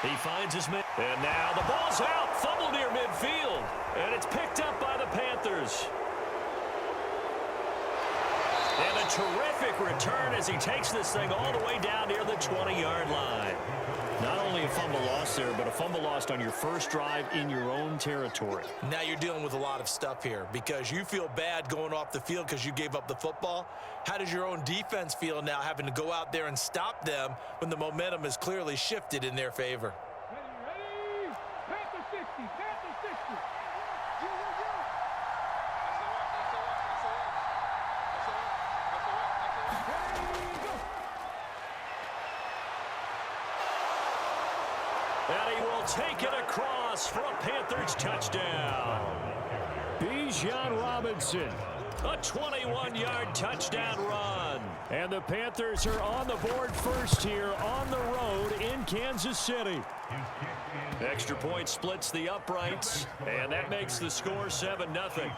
He finds his man. And now the ball's out. Fumble near midfield. And it's picked up by the Panthers. And a terrific return as he takes this thing all the way down near the 20-yard line. Not only a fumble lost there, but a fumble lost on your first drive in your own territory. Now you're dealing with a lot of stuff here because you feel bad going off the field because you gave up the football. How does your own defense feel now having to go out there and stop them when the momentum is clearly shifted in their favor? Ready? Panther 60, Panther 60. And he will take it across for a Panthers touchdown. Bijan Robinson, a 21-yard touchdown run. And the Panthers are on the board first here on the road in Kansas City. Extra point splits the uprights, and that makes the score 7-0.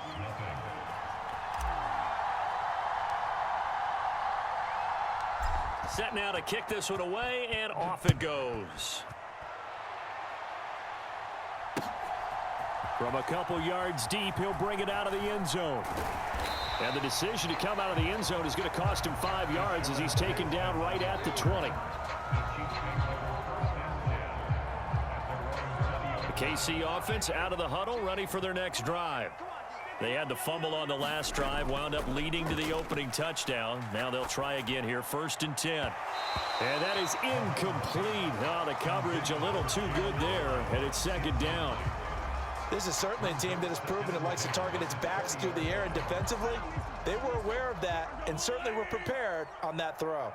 Set now to kick this one away, and off it goes. From a couple yards deep, he'll bring it out of the end zone. And the decision to come out of the end zone is going to cost him 5 yards as he's taken down right at the 20. The KC offense out of the huddle, ready for their next drive. They had the fumble on the last drive, wound up leading to the opening touchdown. Now they'll try again here, 1st and 10. And that is incomplete. Oh, the coverage a little too good there, and it's 2nd down. This is certainly a team that has proven it likes to target its backs through the air, and defensively, they were aware of that and certainly were prepared on that throw.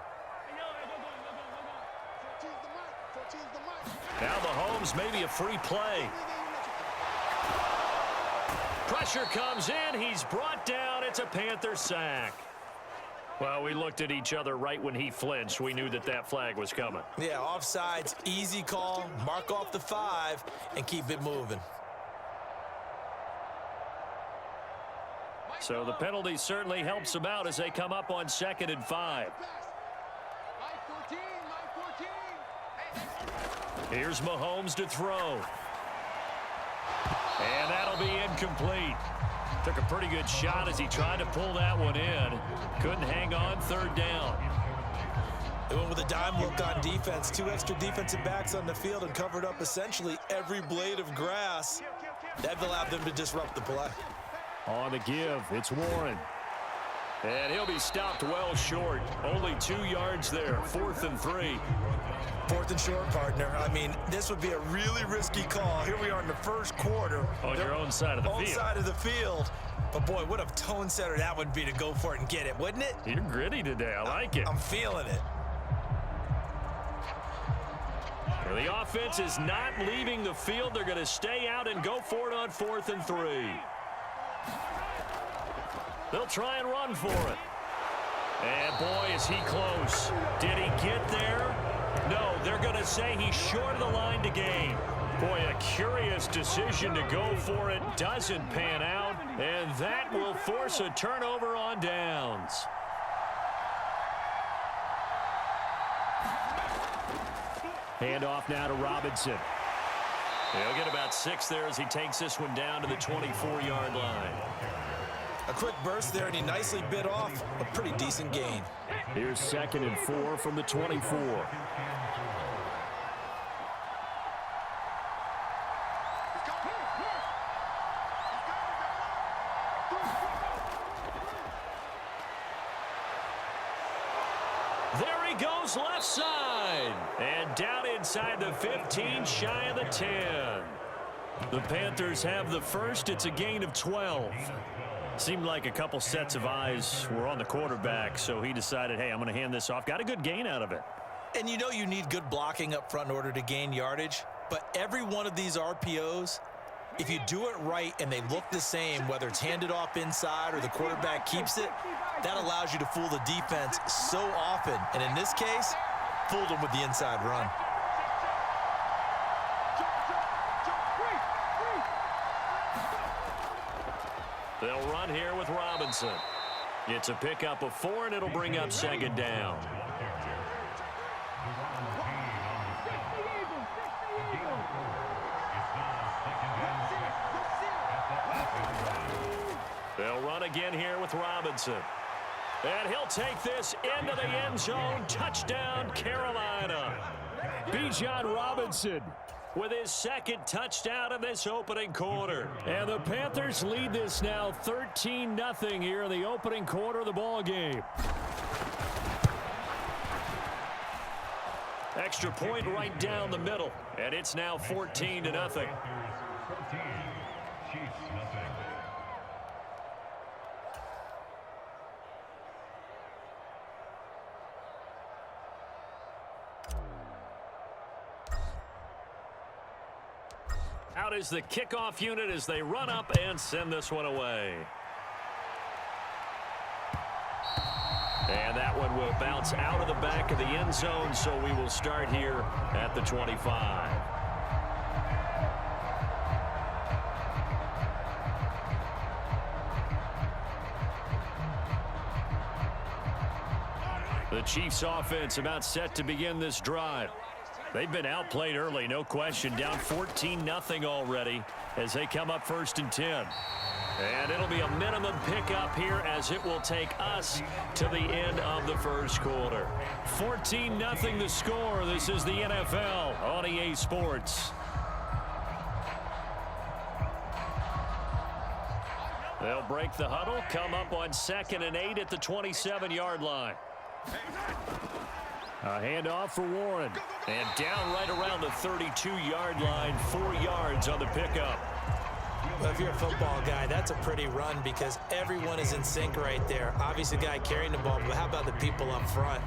Now Mahomes maybe a free play. Pressure comes in. He's brought down. It's a Panther sack. Well, we looked at each other right when he flinched. We knew that that flag was coming. Yeah, offsides, easy call, mark off the 5, and keep it moving. So the penalty certainly helps them out as they come up on 2nd and 5. Here's Mahomes to throw. And that'll be incomplete. Took a pretty good shot as he tried to pull that one in. Couldn't hang on, 3rd down. They went with a dime look on defense. 2 extra defensive backs on the field and covered up essentially every blade of grass. That allowed them to disrupt the play. On the give, it's Warren. And he'll be stopped well short. Only 2 yards there, 4th and 3. 4th and short, partner. I mean, this would be a really risky call. Here we are in the 1st quarter. On your own side of the field. Own side of the field. But, boy, what a tone setter that would be to go for it and get it, wouldn't it? You're gritty today. I like it. I'm feeling it. Well, the offense is not leaving the field. They're going to stay out and go for it on 4th and 3. They'll try and run for it. And, boy, is he close. Did he get there? No, they're going to say he's short of the line to gain. Boy, a curious decision to go for it. Doesn't pan out. And that will force a turnover on downs. Handoff now to Robinson. He'll get about 6 there as he takes this one down to the 24-yard line. A quick burst there, and he nicely bit off a pretty decent gain. Here's 2nd and 4 from the 24. There he goes left side. And down inside the 15, shy of the 10. The Panthers have the first. It's a gain of 12. Seemed like a couple sets of eyes were on the quarterback, so he decided, hey, I'm going to hand this off. Got a good gain out of it. And you know you need good blocking up front in order to gain yardage, but every one of these RPOs, if you do it right and they look the same, whether it's handed off inside or the quarterback keeps it, that allows you to fool the defense so often. And in this case, fooled them with the inside run. They'll run here with Robinson. It's a pickup of 4, and it'll bring up 2nd down. again here with Robinson. And he'll take this into the end zone. Touchdown, Carolina. Bijan Robinson with his second touchdown in this opening quarter. And the Panthers lead this now 13-0 here in the opening quarter of the ball game. Extra point right down the middle, and it's now 14-0. Out is the kickoff unit as they run up and send this one away. And that one will bounce out of the back of the end zone, so we will start here at the 25. The Chiefs offense about set to begin this drive. They've been outplayed early, no question, down 14-0 already as they come up 1st and 10. And it'll be a minimum pickup here as it will take us to the end of the first quarter. 14-0 the score. This is the NFL on EA Sports. They'll break the huddle, come up on 2nd and 8 at the 27-yard line. A handoff for Warren. And down right around the 32-yard line, 4 yards on the pickup. Well, if you're a football guy, that's a pretty run because everyone is in sync right there. Obviously, the guy carrying the ball, but how about the people up front?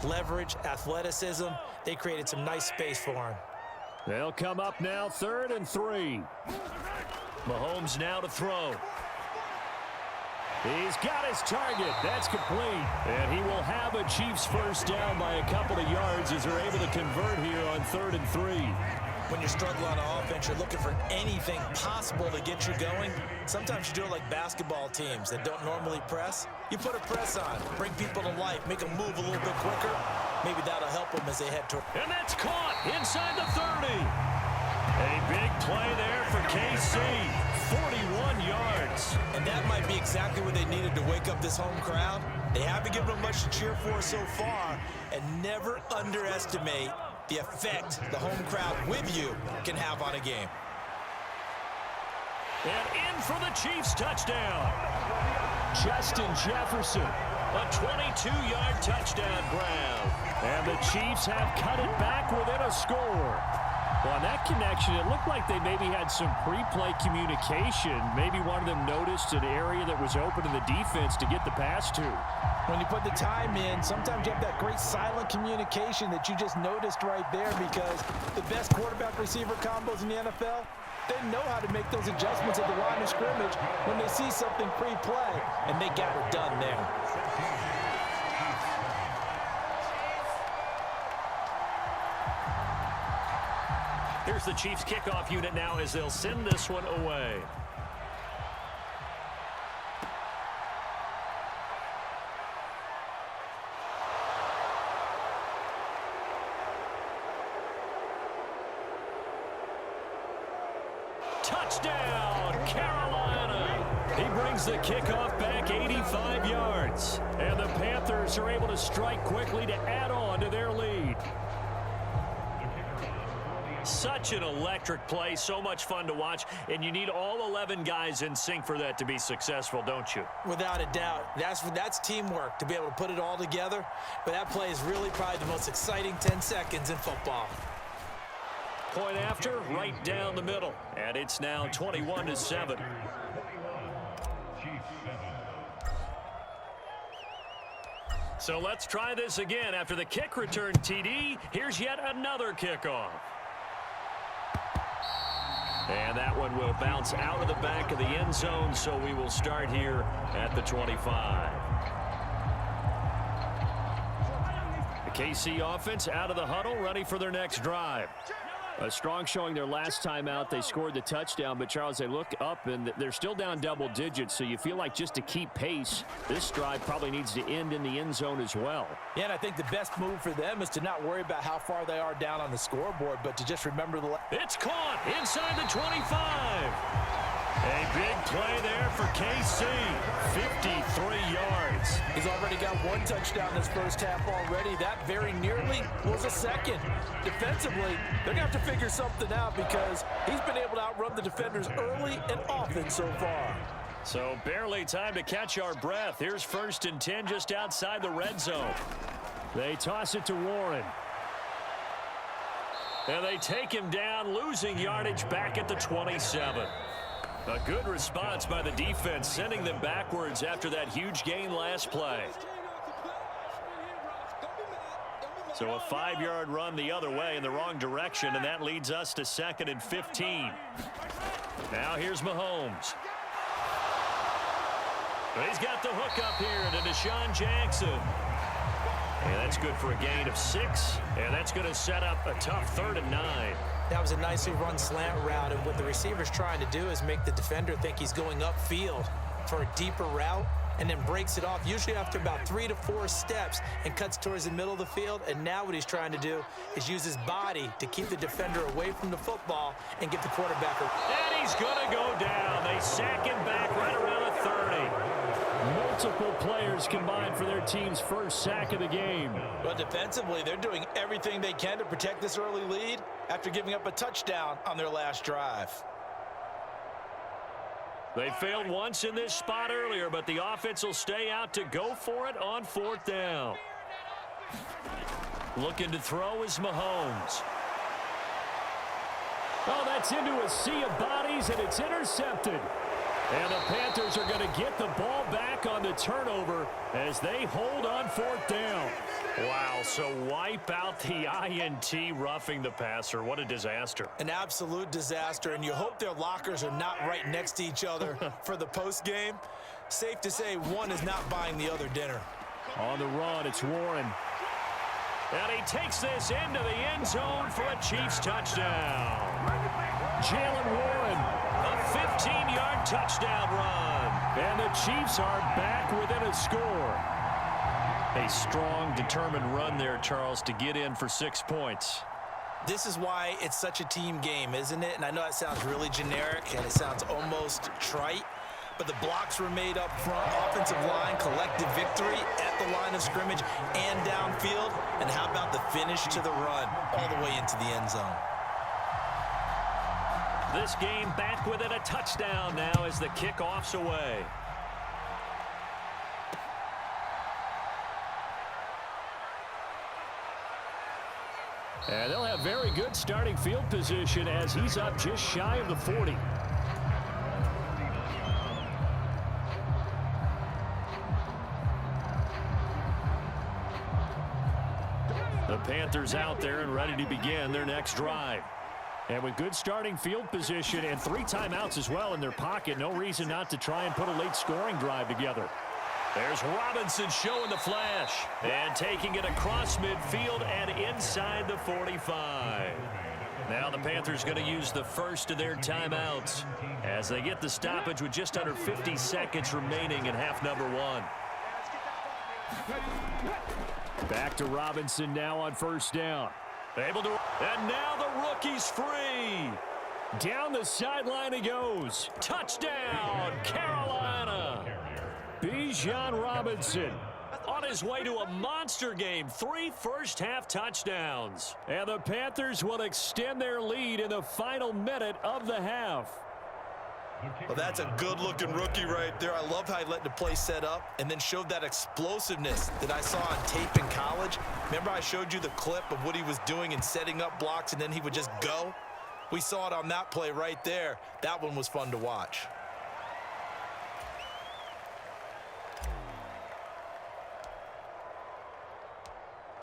Leverage, athleticism, they created some nice space for him. They'll come up now 3rd and 3. Mahomes now to throw. He's got his target. That's complete. And he will have a Chiefs first down by a couple of yards as they're able to convert here on 3rd and 3. When you're struggling on offense, you're looking for anything possible to get you going. Sometimes you do it like basketball teams that don't normally press. You put a press on, bring people to life, make them move a little bit quicker. Maybe that'll help them as they head toward. And that's caught inside the 30. A big play there for KC. 41 yards. And that might be exactly what they needed to wake up this home crowd. They haven't given them much to cheer for so far. And never underestimate the effect the home crowd with you can have on a game. And in for the Chiefs touchdown. Justin Jefferson, a 22-yard touchdown grab. And the Chiefs have cut it back within a score. Well, on that connection, it looked like they maybe had some pre-play communication. Maybe one of them noticed an area that was open in the defense to get the pass to. When you put the time in, sometimes you have that great silent communication that you just noticed right there because the best quarterback-receiver combos in the NFL, they know how to make those adjustments at the line of scrimmage when they see something pre-play, and they got it done there. Here's the Chiefs kickoff unit now as they'll send this one away. Touchdown, Carolina! He brings the kickoff back 85 yards. And the Panthers are able to strike quickly to add on to their lead. Such an electric play, so much fun to watch, and you need all 11 guys in sync for that to be successful, don't you? Without a doubt. That's teamwork to be able to put it all together. But that play is really probably the most exciting 10 seconds in football. Point after, right down the middle, and it's now 21-7. So let's try this again. After the kick return TD, here's yet another kickoff. And that one will bounce out of the back of the end zone, so we will start here at the 25. The KC offense out of the huddle, ready for their next drive. A strong showing their last time out. They scored the touchdown, but Charles, they look up and they're still down double digits, so you feel like just to keep pace, this drive probably needs to end in the end zone as well. Yeah, and I think the best move for them is to not worry about how far they are down on the scoreboard, but to just remember the... It's caught inside the 25. A big play there for KC. 53 yards. He's already got one touchdown this first half already. That very nearly was a second. Defensively, they're going to have to figure something out because he's been able to outrun the defenders early and often so far. So barely time to catch our breath. Here's 1st and 10 just outside the red zone. They toss it to Warren. And they take him down, losing yardage back at the 27. A good response by the defense, sending them backwards after that huge gain last play. So a 5-yard run the other way in the wrong direction, and that leads us to 2nd and 15. Now here's Mahomes. He's got the hook up here to Deshaun Jackson. And that's good for a gain of 6, and that's going to set up a tough 3rd and 9. That was a nicely run slant route, and what the receiver's trying to do is make the defender think he's going upfield for a deeper route and then breaks it off, usually after about 3 to 4 steps, and cuts towards the middle of the field. And now what he's trying to do is use his body to keep the defender away from the football and get the quarterback. And he's going to go down. They sack him back right around the 30. Multiple players combined for their team's first sack of the game. But defensively, they're doing everything they can to protect this early lead after giving up a touchdown on their last drive. They failed once in this spot earlier, but the offense will stay out to go for it on 4th down. Looking to throw is Mahomes. Oh, that's into a sea of bodies, and it's intercepted. And the Panthers are going to get the ball back on the turnover as they hold on 4th down. Wow, so wipe out the INT, roughing the passer. What a disaster. An absolute disaster, and you hope their lockers are not right next to each other for the postgame. Safe to say one is not buying the other dinner. On the run, it's Warren. And he takes this into the end zone for a Chiefs touchdown. Jalen Warren, a 15-yard touchdown run. And the Chiefs are back within a score. A strong, determined run there, Charles, to get in for 6 points. This is why it's such a team game, isn't it? And I know it sounds really generic and it sounds almost trite, but the blocks were made up front, offensive line, collective victory at the line of scrimmage and downfield. And how about the finish to the run all the way into the end zone? This game back within a touchdown now as the kickoff's away. And they'll have very good starting field position as he's up just shy of the 40. The Panthers out there and ready to begin their next drive. And with good starting field position and 3 timeouts as well in their pocket, no reason not to try and put a late scoring drive together. There's Robinson showing the flash and taking it across midfield and inside the 45. Now the Panthers going to use the first of their timeouts as they get the stoppage with just under 50 seconds remaining in half number 1. Back to Robinson now on 1st down. Able to, and now the rookie's free. Down the sideline he goes. Touchdown, Carolina. Bijan Robinson on his way to a monster game. 3 first-half touchdowns. And the Panthers will extend their lead in the final minute of the half. Well, that's a good-looking rookie right there. I love how he let the play set up and then showed that explosiveness that I saw on tape in college. Remember I showed you the clip of what he was doing and setting up blocks, and then he would just go? We saw it on that play right there. That one was fun to watch.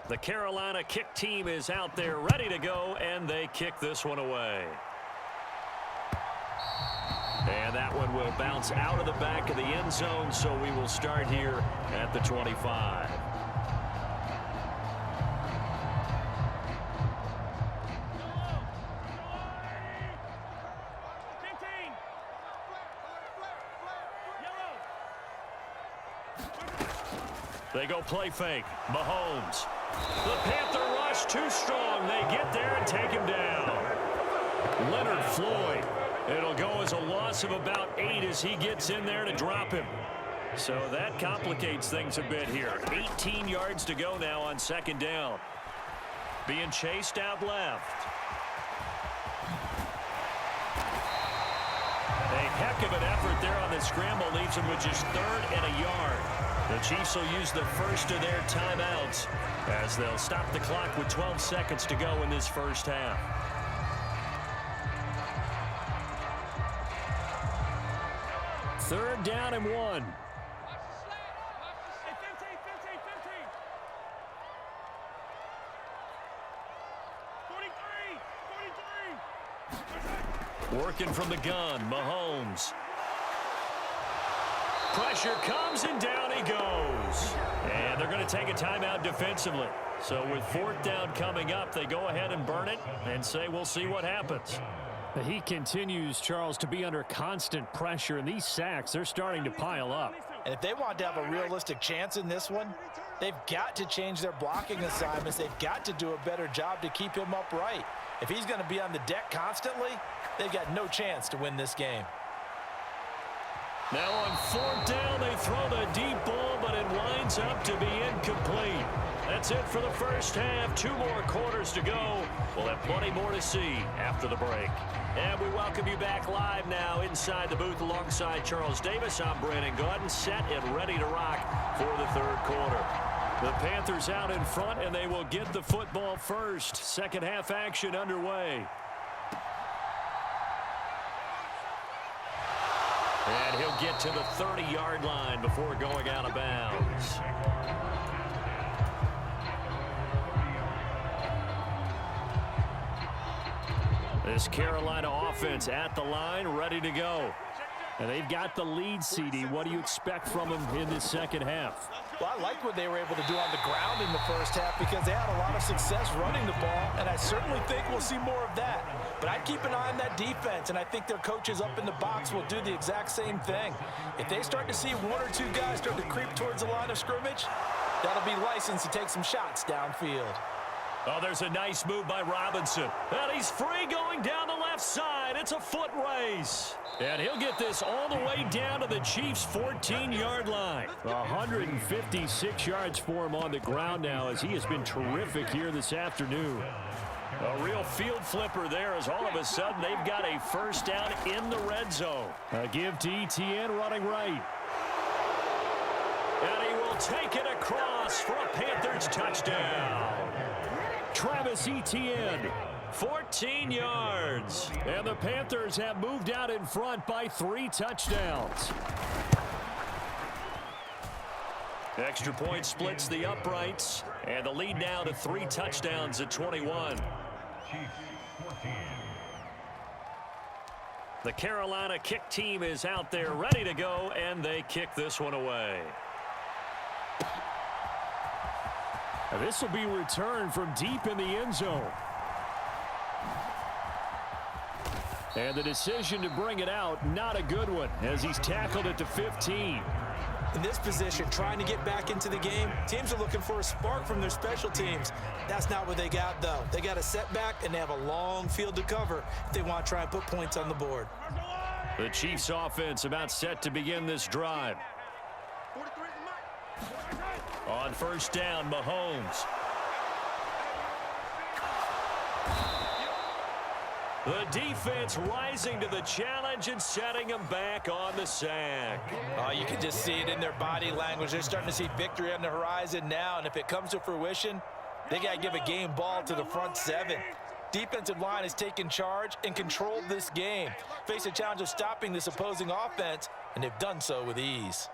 The Carolina kick team is out there ready to go, and they kick this one away. And that one will bounce out of the back of the end zone, so we will start here at the 25. They go play fake. Mahomes. The Panther rush too strong. They get there and take him down. Leonard Floyd. It'll go as a loss of about 8 as he gets in there to drop him. So that complicates things a bit here. 18 yards to go now on second down. Being chased out left. A heck of an effort there on the scramble. Leaves him with just 3rd and a yard. The Chiefs will use the first of their timeouts as they'll stop the clock with 12 seconds to go in this first half. Third down and 1. Working from the gun, Mahomes. Pressure comes and down he goes. And they're going to take a timeout defensively. So with 4th down coming up, they go ahead and burn it and say we'll see what happens. He continues, Charles, to be under constant pressure, and these sacks, they're starting to pile up. And if they want to have a realistic chance in this one, they've got to change their blocking assignments. They've got to do a better job to keep him upright. If he's going to be on the deck constantly, they've got no chance to win this game. Now on 4th down, they throw the deep ball, but it winds up to be incomplete. That's it for the first half. 2 more quarters to go. We'll have plenty more to see after the break. And we welcome you back live now inside the booth alongside Charles Davis. I'm Brandon Gaudin, set and ready to rock for the 3rd quarter. The Panthers out in front, and they will get the football first. Second half action underway. And he'll get to the 30-yard line before going out of bounds. This Carolina offense at the line, ready to go. And they've got the lead, CD. What do you expect from them in this second half? Well, I like what they were able to do on the ground in the first half because they had a lot of success running the ball, and I certainly think we'll see more of that. But I'd keep an eye on that defense, and I think their coaches up in the box will do the exact same thing. If they start to see 1 or 2 guys start to creep towards the line of scrimmage, that'll be licensed to take some shots downfield. Oh, there's a nice move by Robinson. And he's free going down the left side. It's a foot race. And he'll get this all the way down to the Chiefs' 14-yard line. 156 yards for him on the ground now as he has been terrific here this afternoon. A real field flipper there as all of a sudden they've got a first down in the red zone. A give to Etienne running right. And he will take it across for a Panthers touchdown. Travis Etienne, 14 yards. And the Panthers have moved out in front by 3 touchdowns. Extra point splits the uprights. And the lead now to 3 touchdowns at 21. The Carolina kick team is out there ready to go, and they kick this one away. This will be returned from deep in the end zone. And the decision to bring it out, not a good one, as he's tackled at the 15. In this position, trying to get back into the game, teams are looking for a spark from their special teams. That's not what they got, though. They got a setback, and they have a long field to cover if they want to try and put points on the board. The Chiefs offense about set to begin this drive. On first down, Mahomes. The defense rising to the challenge and setting them back on the sack. Oh, you can just see it in their body language. They're starting to see victory on the horizon now, and if it comes to fruition, they got to give a game ball to the front 7. Defensive line has taken charge and controlled this game. Face a challenge of stopping this opposing offense, and they've done so with ease.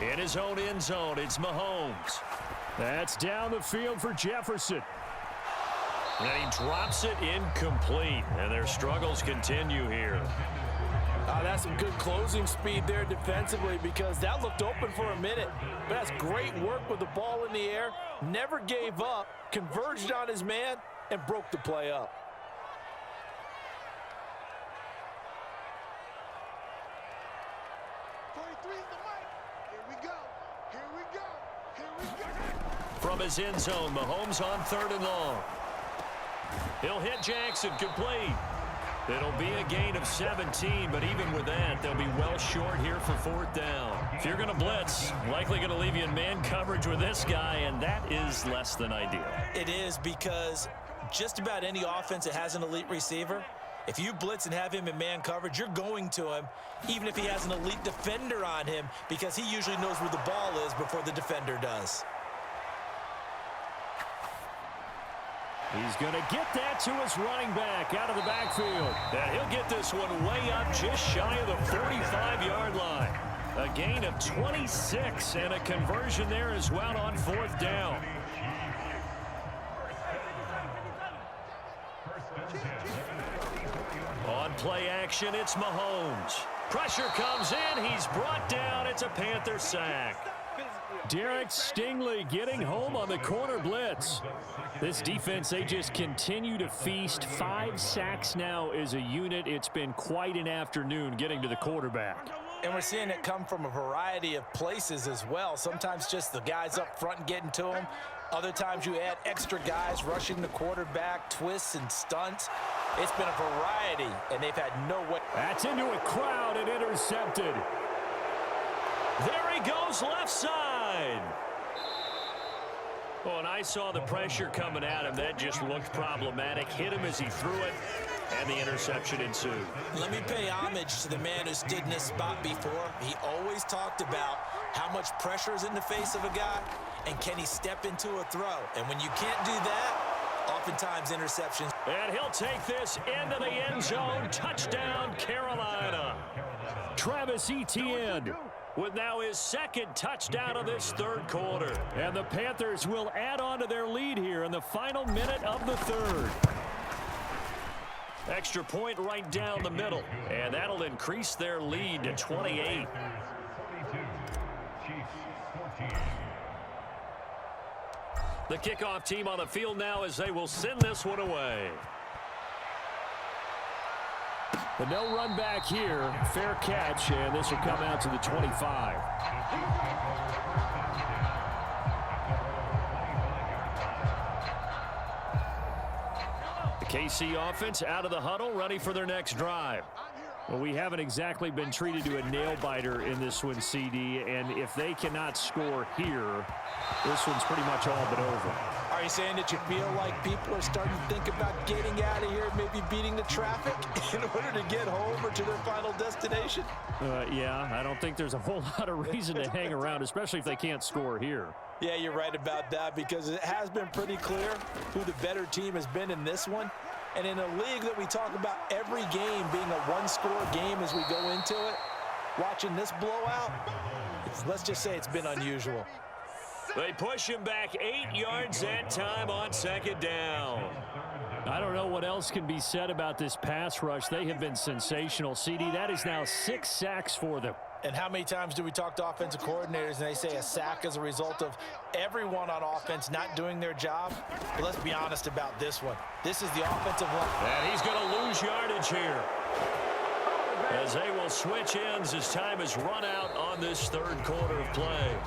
In his own end zone, it's Mahomes. That's down the field for Jefferson. And he drops it incomplete. And their struggles continue here. That's some good closing speed there defensively because that looked open for a minute. But that's great work with the ball in the air. Never gave up, converged on his man, and broke the play up. From his end zone, Mahomes on 3rd and long. He'll hit Jackson, complete. It'll be a gain of 17, but even with that, they'll be well short here for 4th down. If you're going to blitz, likely going to leave you in man coverage with this guy, and that is less than ideal. It is, because just about any offense that has an elite receiver, if you blitz and have him in man coverage, you're going to him, even if he has an elite defender on him, because he usually knows where the ball is before the defender does. He's going to get that to his running back out of the backfield. And he'll get this one way up just shy of the 45-yard line. A gain of 26 and a conversion there as well on 4th down. On play action, it's Mahomes. Pressure comes in. He's brought down. It's a Panther sack. Derek Stingley getting home on the corner blitz. This defense, they just continue to feast. 5 sacks now as a unit. It's been quite an afternoon getting to the quarterback. And we're seeing it come from a variety of places as well. Sometimes just the guys up front and getting to him. Other times you add extra guys rushing the quarterback, twists and stunts. It's been a variety, and they've had no way. That's into a crowd and intercepted. There he goes left side. Oh, and I saw the pressure coming at him. That just looked problematic. Hit him as he threw it, and the interception ensued. Let me pay homage to the man who stood in this spot before. He always talked about how much pressure is in the face of a guy, and can he step into a throw. And when you can't do that, oftentimes interceptions. And he'll take this into the end zone. Touchdown, Carolina. Travis Etienne with now his 2nd touchdown of this 3rd quarter. And the Panthers will add on to their lead here in the final minute of the 3rd. Extra point right down the middle. And that'll increase their lead to 28. The kickoff team on the field now as they will send this one away. But no run back here. Fair catch, and this will come out to the 25. The KC offense out of the huddle, ready for their next drive. Well, we haven't exactly been treated to a nail-biter in this one, CD, and if they cannot score here, this one's pretty much all but over. Are you saying that you feel like people are starting to think about getting out of here, maybe beating the traffic in order to get home or to their final destination? Yeah, I don't think there's a whole lot of reason to hang around, especially if they can't score here. Yeah, you're right about that, because it has been pretty clear who the better team has been in this one. And in a league that we talk about every game being a one-score game as we go into it, watching this blowout, let's just say it's been unusual. They push him back 8 yards that time on 2nd down. I don't know what else can be said about this pass rush. They have been sensational. CD, that is now 6 sacks for them. And how many times do we talk to offensive coordinators and they say a sack as a result of everyone on offense not doing their job? But let's be honest about this one. This is the offensive line. And he's going to lose yardage here, as they will switch ends as time is run out on this 3rd quarter of play.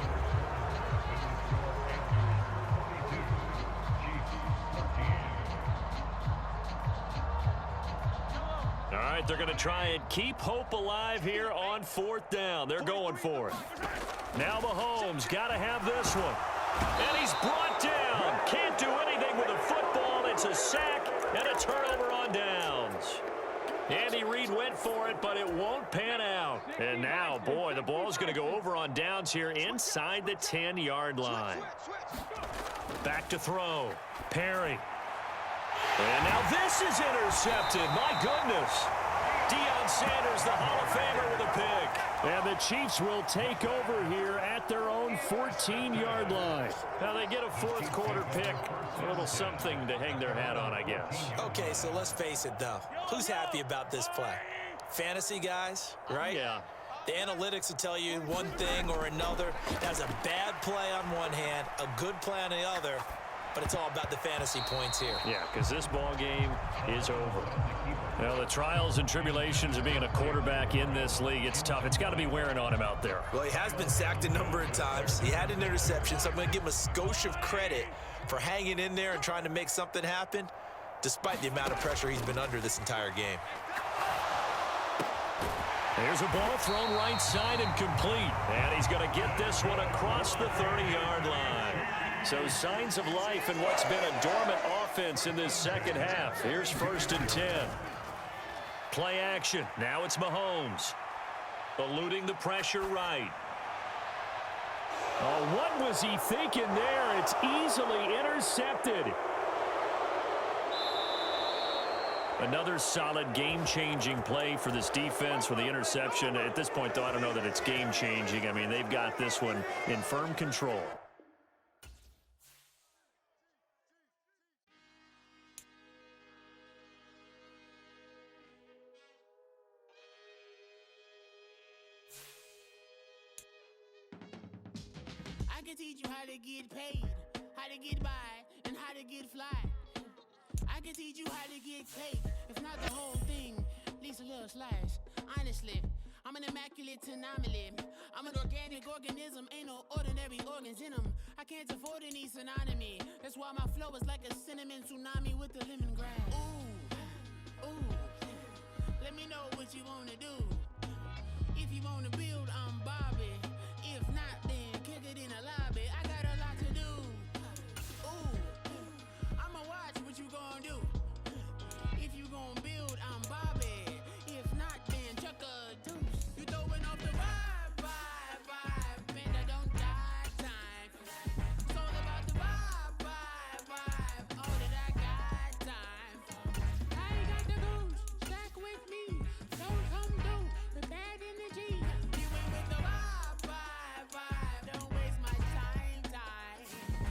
All right, they're going to try and keep hope alive here on 4th down. They're going for it. Now Mahomes got to have this one. And he's brought down. Can't do anything with the football. It's a sack and a turnover on downs. Andy Reid went for it, but it won't pan out. And now, boy, the ball's going to go over on downs here inside the 10-yard line. Back to throw. Perry. And now this is intercepted. My goodness. Deion Sanders, the Hall of Famer, with a pick. And the Chiefs will take over here at their own 14-yard line. Now they get a 4th quarter pick. A little something to hang their hat on, I guess. Okay, so let's face it, though. Who's happy about this play? Fantasy guys, right? Yeah. The analytics will tell you one thing or another. That's a bad play on one hand, a good play on the other. But it's all about the fantasy points here. Yeah, because this ball game is over. Well, the trials and tribulations of being a quarterback in this league, it's tough. It's got to be wearing on him out there. Well, he has been sacked a number of times. He had an interception, so I'm going to give him a skosh of credit for hanging in there and trying to make something happen. despite the amount of pressure he's been under this entire game. There's a ball thrown right side and complete. And he's going to get this one across the 30-yard line. So signs of life in what's been a dormant offense in this second half. Here's 1st and 10. Play action. Now it's Mahomes. Eluding the pressure right. Oh, what was he thinking there? It's easily intercepted. Another solid game-changing play for this defense with the interception. At this point, though, I don't know that it's game-changing. I mean, they've got this one in firm control. I can teach you how to get paid, how to get by, and how to get fly. I can teach you how to get cake, if not the whole thing, at least a little slice. Honestly, I'm an immaculate anomaly. I'm an organic organism, ain't no ordinary organs in them. I can't afford any synonymy. That's why my flow is like a cinnamon tsunami with the lemongrass. Ooh, ooh, let me know what you wanna do. If you wanna build, I'm Bobby. If not, then kick it in the lobby. I got a lot to do. Ooh, I'ma watch what you gon' do. If you gon' build, I'm Bobby. If not, then chuck a deuce. You throwing off the vibe, man, I don't die time. It's all about the vibe, all that I got time. I ain't got the goose, stack with me. Don't come through with bad energy. You ain't with the vibe, don't waste my time.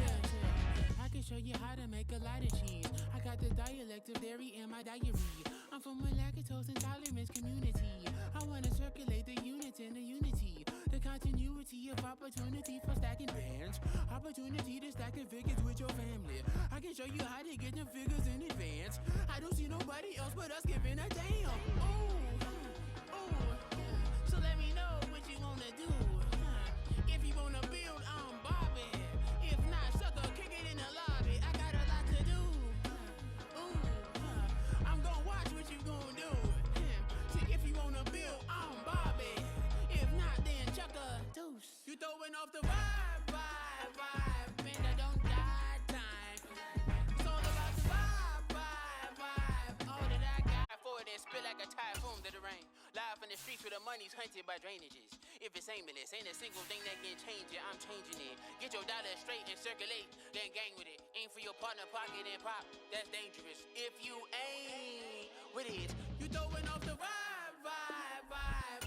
Yeah, I can show you how to make a lot of cheese. I got the dialect of dairy in my diary. I'm from a lactose intolerance community. I wanna circulate the unity and the unity. The continuity of opportunity for stacking bands. Opportunity to stack the figures with your family. I can show you how to get them figures in advance. I don't see nobody else but us giving a damn. Ooh, so let me know what you wanna do. If you wanna build, I'm Bobby. If not, sucker, kick it in the lobby. I got a lot to do. Ooh, I'm gonna watch what you gonna do. See, if you wanna build, I'm Bobby. If not, then chuck a deuce. You throwing off the vibe, man, I don't die time. It's all about the vibe, all that I got. For it and spill like a typhoon to the rain. Live in the streets where the money's hunted by drainages. If it's aimless, ain't a single thing that can change it. I'm changing it. Get your dollar straight and circulate, then gang with it. Aim for your partner, pocket and pop. That's dangerous. If you ain't with it, you throwing off the vibe,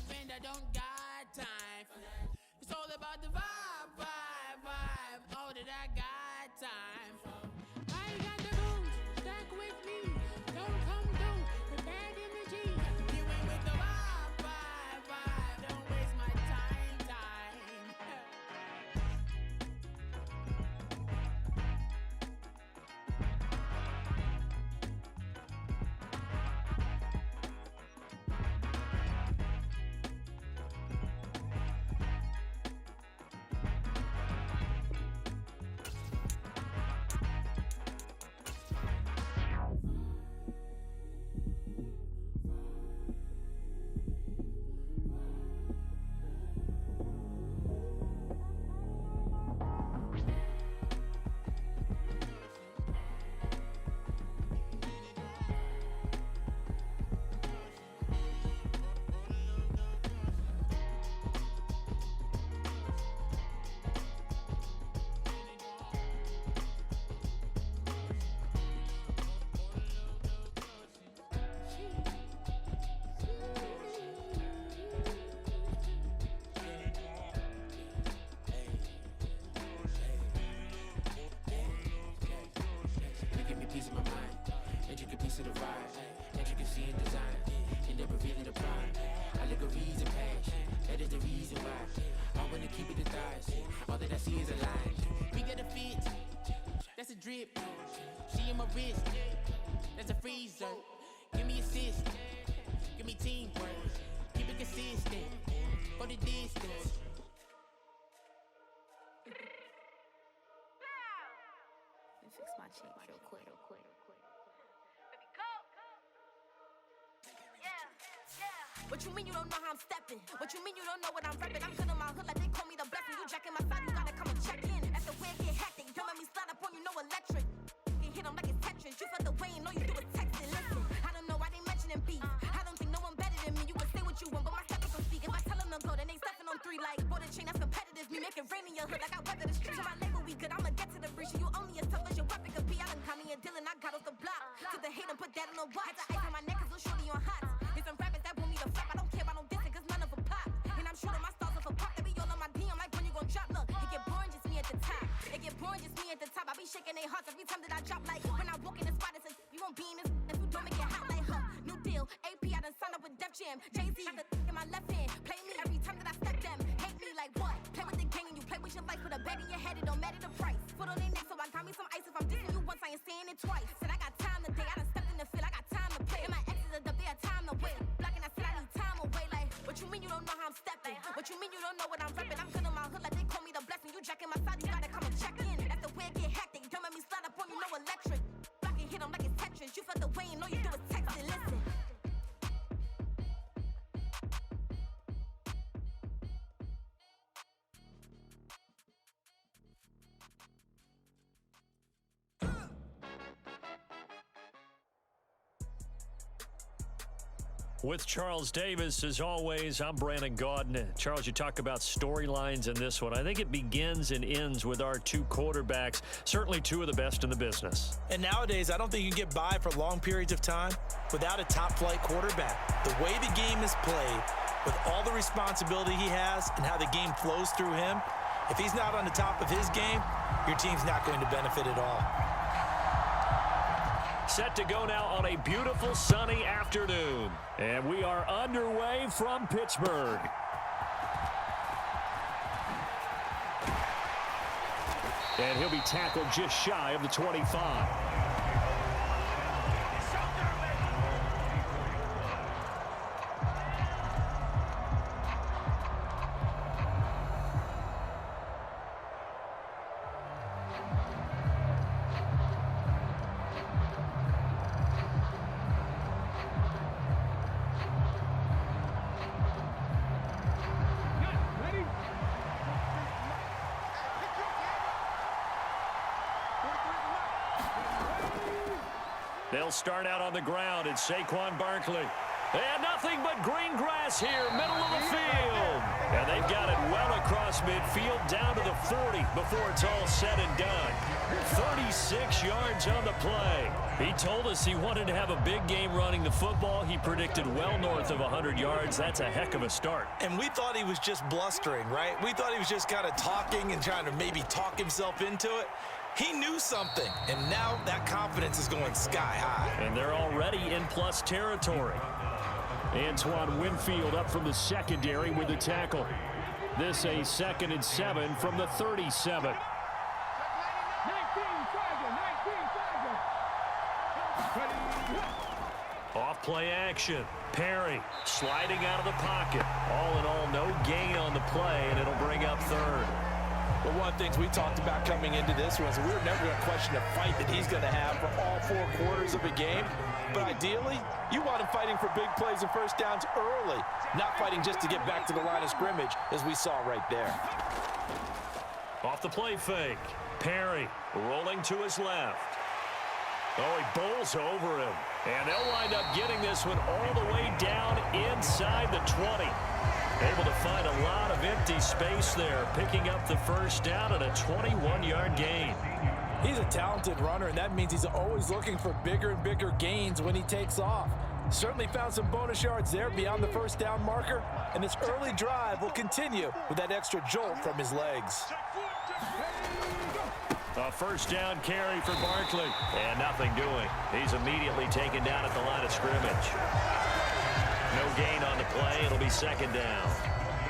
man, I don't got time. It's all about the vibe, all that I got time. I ain't got the goose, stack with me. Don't come through with bad energy. You ain't with the vibe, don't waste my time. Piece of my mind, intricate piece of the vibe, intricacy in design, end up revealing the prime. I look a reason passion, that is the reason why I wanna keep it the thighs. All that I see is a line. We got a fit, that's a drip. She in my wrist, that's a freezer. Give me assist, give me teamwork, keep it consistent, go the distance. Fix my cheek real quick. What you mean you don't know how I'm stepping? What you mean you don't know what I'm repping? I'm good in my hood like they call me the blessing. You jacking my side, you gotta come and check in. After where it get hectic, don't make me slide up on you, no electric. You hit them like it's Tetris. You felt the way and all you do is text it. Listen, I don't know why they mentioning beef. I don't think no one better than me. You can say what you want, but my steppers don't speak. If I tell them to go, then they stepping on 3 like border chain. That's competitive. Me make it rain in your hood like I weather the streets. So my label we good. I'ma get to the breach. You only as tough as your weapon could be. I done caught me a deal and I got off the block. Took the hate and put that on the watch. Had the ice on my neck 'cause little shorty on hot. There's some rappers that want me to flop. I don't care about no dissing 'cause none of them pop. And I'm shooting my stars off a pop. They be all on my DM like when you gon' drop. Look, it get boring just me at the top. It get boring just me at the top. I be shaking their hearts every time that I drop. Like when I walk in the spot, it says you won't be in this if you don't make it hot like her. New deal, AP, I done signed up with Def Jam. Jay-Z got the in my left hand. Play me every time that I step them. Hate me like what? Play with the game and you play with your life. Put a bet in your head, it don't matter the price. Foot on their neck, so I got me some ice. If I'm dissing you once, I ain't saying it twice. Said I got time today, I done stepped in the field, I got time to play. And my exes are up, they had time to wait. Blocking, I said I need time away. Like, what you mean you don't know how I'm stepping? What you mean you don't know what I'm repping? I'm good in my hood like they call me the blessing. You jacking my side, you gotta come and check in. After where it get hectic, don't make me slide up on you, no electric. Blocking, hit them like it's Tetris. You felt the way and all you do is text it. Listen. With Charles Davis, as always, I'm Brandon Gaudin. Charles, you talk about storylines in this one. I think it begins and ends with our 2 quarterbacks, certainly 2 of the best in the business. And nowadays, I don't think you can get by for long periods of time without a top-flight quarterback. The way the game is played, with all the responsibility he has and how the game flows through him, if he's not on the top of his game, your team's not going to benefit at all. Set to go now on a beautiful sunny afternoon. And we are underway from Pittsburgh. And he'll be tackled just shy of the 25. They'll start out on the ground. It's Saquon Barkley. And nothing but green grass here, middle of the field. And they've got it well across midfield, down to the 40 before it's all said and done. 36 yards on the play. He told us he wanted to have a big game running the football. He predicted well north of 100 yards. That's a heck of a start. And we thought he was just blustering, right? We thought he was just kind of talking and trying to maybe talk himself into it. He knew something, and now that confidence is going sky high. And they're already in plus territory. Antoine Winfield up from the secondary with the tackle. This a 2nd and 7 from the 37. 19 Tiger. Off play action. Perry sliding out of the pocket. All in all, no gain on the play, and it'll bring up 3rd. But one of the things we talked about coming into this was we were never going to question the fight that he's going to have for all 4 quarters of a game. But ideally, you want him fighting for big plays and first downs early, not fighting just to get back to the line of scrimmage, as we saw right there. Off the play fake. Perry rolling to his left. Oh, he bowls over him. And they'll wind up getting this one all the way down inside the 20. Able to find a lot of empty space there, picking up the first down and a 21-yard gain. He's a talented runner, and that means he's always looking for bigger and bigger gains when he takes off. Certainly found some bonus yards there beyond the first down marker, and this early drive will continue with that extra jolt from his legs. A first down carry for Barkley, and nothing doing. He's immediately taken down at the line of scrimmage. No gain on the play. It'll be 2nd down.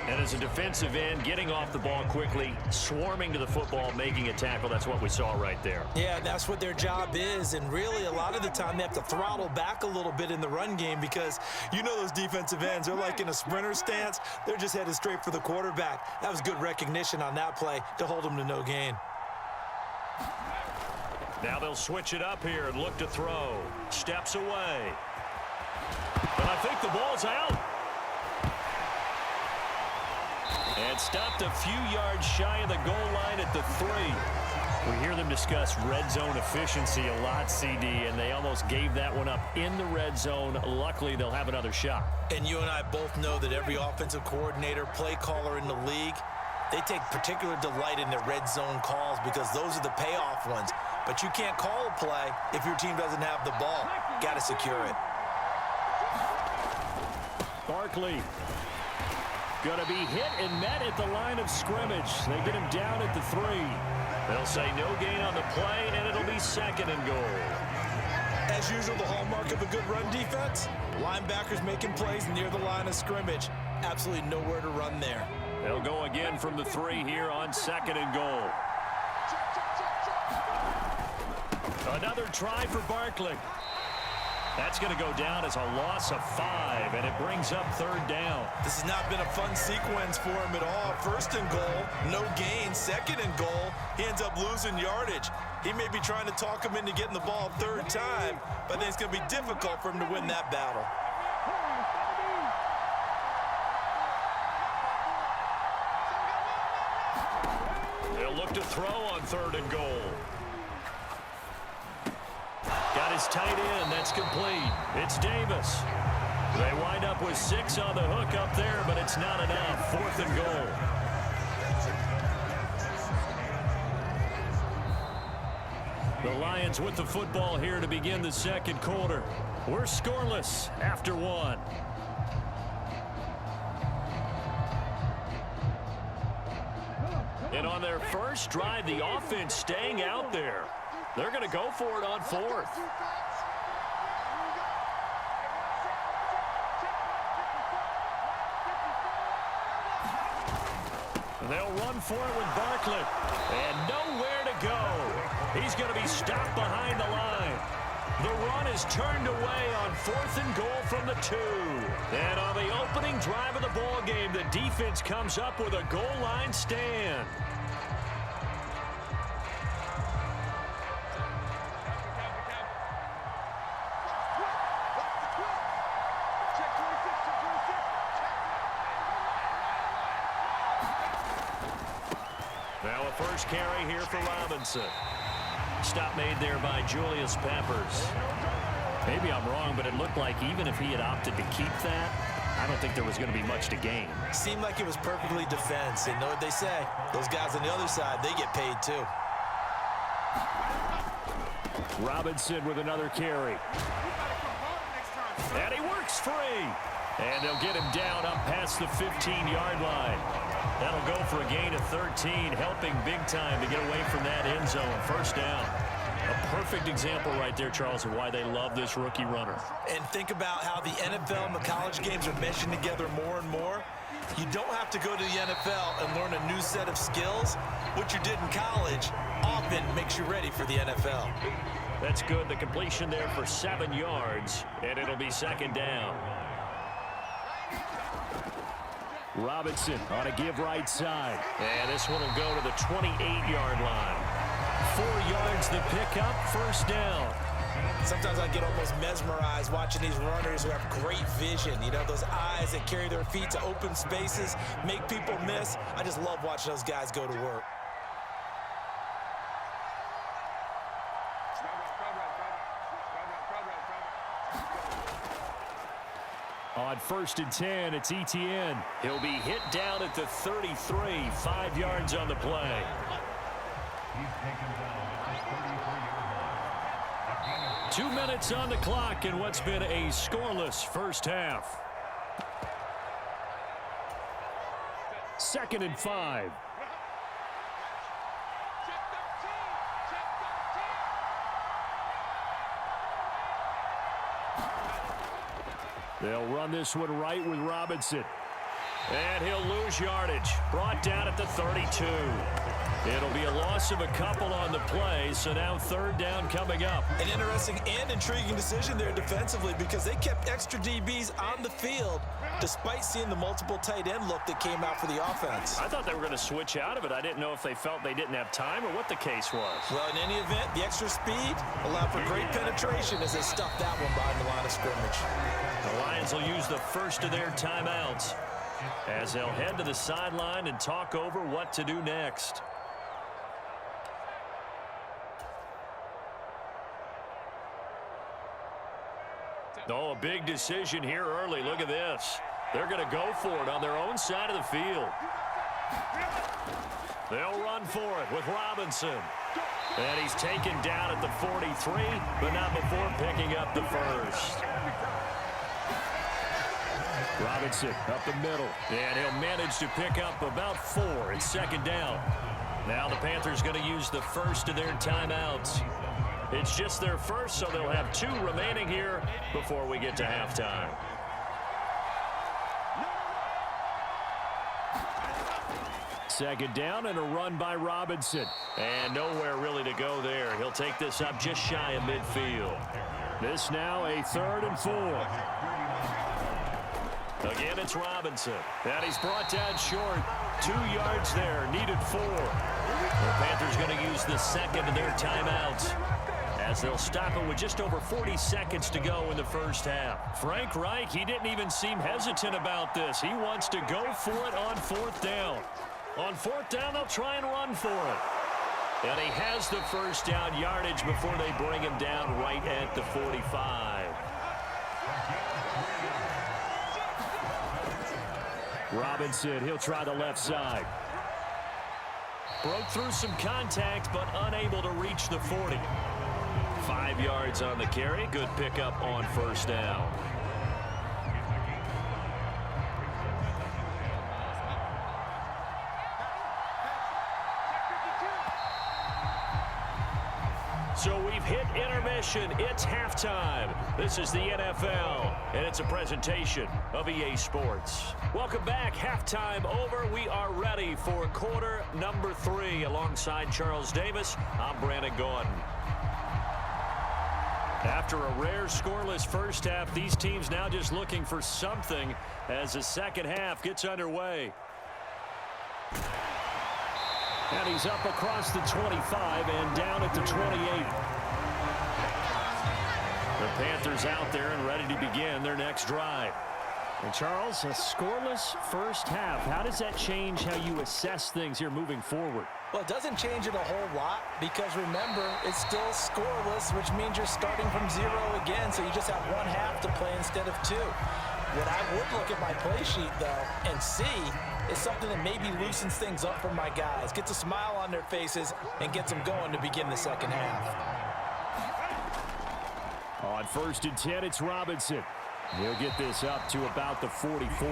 And as a defensive end, getting off the ball quickly, swarming to the football, making a tackle, that's what we saw right there. Yeah, that's what their job is, and really a lot of the time they have to throttle back a little bit in the run game because you know those defensive ends, they're like in a sprinter stance. They're just headed straight for the quarterback. That was good recognition on that play to hold them to no gain. Now they'll switch it up here and look to throw. Steps away. But I think the ball's out. And stopped a few yards shy of the goal line at the 3. We hear them discuss red zone efficiency a lot, CD, and they almost gave that one up in the red zone. Luckily, they'll have another shot. And you and I both know that every offensive coordinator, play caller in the league, they take particular delight in their red zone calls because those are the payoff ones. But you can't call a play if your team doesn't have the ball. Got to secure it. Barkley going to be hit and met at the line of scrimmage. They get him down at the 3. They'll say no gain on the play, and it'll be 2nd and goal. As usual, the hallmark of a good run defense, linebackers making plays near the line of scrimmage. Absolutely nowhere to run there. They'll go again from the 3 here on 2nd and goal. Another try for Barkley. That's going to go down as a loss of 5, and it brings up 3rd down. This has not been a fun sequence for him at all. 1st and goal, no gain. 2nd and goal, he ends up losing yardage. He may be trying to talk him into getting the ball 3rd time, but then it's going to be difficult for him to win that battle. They'll look to throw on 3rd and goal. Got his tight end. That's complete. It's Davis. They wind up with 6 on the hook up there, but it's not enough. 4th and goal. The Lions with the football here to begin the 2nd quarter. We're scoreless after 1. And on their first drive, the offense staying out there. They're going to go for it on 4th. They'll run for it with Barkley. And nowhere to go. He's going to be stopped behind the line. The run is turned away on 4th and goal from the 2. And on the opening drive of the ball game, the defense comes up with a goal line stand. Now a first carry here for Robinson. Stop made there by Julius Peppers. Maybe I'm wrong, but it looked like even if he had opted to keep that, I don't think there was going to be much to gain. Seemed like it was perfectly defense. And know what they say? Those guys on the other side, they get paid too. Robinson with another carry. And he works free. And they'll get him down up past the 15-yard line. That'll go for a gain of 13, helping big time to get away from that end zone. 1st down. A perfect example right there, Charles, of why they love this rookie runner. And think about how the NFL and the college games are meshing together more and more. You don't have to go to the NFL and learn a new set of skills. What you did in college often makes you ready for the NFL. That's good. The completion there for 7 yards, and it'll be 2nd down. Robinson on a give right side. And this one will go to the 28-yard line. 4 yards the pickup, 1st down. Sometimes I get almost mesmerized watching these runners who have great vision. You know, those eyes that carry their feet to open spaces, make people miss. I just love watching those guys go to work. On 1st and 10, it's Etienne. He'll be hit down at the 33, 5 yards on the play. He's taken down at the 33-yard line. 2 minutes on the clock in what's been a scoreless first half. 2nd and 5. They'll run this one right with Robinson. And he'll lose yardage. Brought down at the 32. It'll be a loss of a couple on the play, so now 3rd down coming up. An interesting and intriguing decision there defensively because they kept extra DBs on the field despite seeing the multiple tight end look that came out for the offense. I thought they were going to switch out of it. I didn't know if they felt they didn't have time or what the case was. Well, in any event, the extra speed allowed for great penetration as they stuffed that one behind the line of scrimmage. The Lions will use the first of their timeouts. as they'll head to the sideline and talk over what to do next. Oh, a big decision here early. Look at this. They're going to go for it on their own side of the field. They'll run for it with Robinson. And he's taken down at the 43, but not before picking up the first. Robinson up the middle, and he'll manage to pick up about 4. It's second down. Now the Panthers going to use the first of their timeouts. It's just their first, so they'll have 2 remaining here before we get to halftime. Second down and a run by Robinson. And nowhere really to go there. He'll take this up just shy of midfield. This now a 3rd and 4. Again, it's Robinson. And he's brought down short. 2 yards there, needed 4. The Panthers going to use the second of their timeouts, as they'll stop it with just over 40 seconds to go in the first half. Frank Reich, he didn't even seem hesitant about this. He wants to go for it on 4th down. On 4th down, they'll try and run for it. And he has the first down yardage before they bring him down right at the 45. Robinson, he'll try the left side. Broke through some contact, but unable to reach the 40. 5 yards on the carry. Good pickup on first down. So we've hit intermission. It's halftime. This is the NFL, and it's a presentation of EA Sports. Welcome back. Halftime over. We are ready for quarter number 3. Alongside Charles Davis, I'm Brandon Gaudin. After a rare scoreless first half, these teams now just looking for something as the second half gets underway. And he's up across the 25 and down at the 28. The Panthers out there and ready to begin their next drive. And Charles, a scoreless first half. How does that change how you assess things here moving forward? Well, it doesn't change it a whole lot because, remember, it's still scoreless, which means you're starting from 0 again, so you just have 1 half to play instead of 2. What I would look at my play sheet, though, and see is something that maybe loosens things up for my guys, gets a smile on their faces, and gets them going to begin the second half. On 1st and 10, it's Robinson. He'll get this up to about the 44.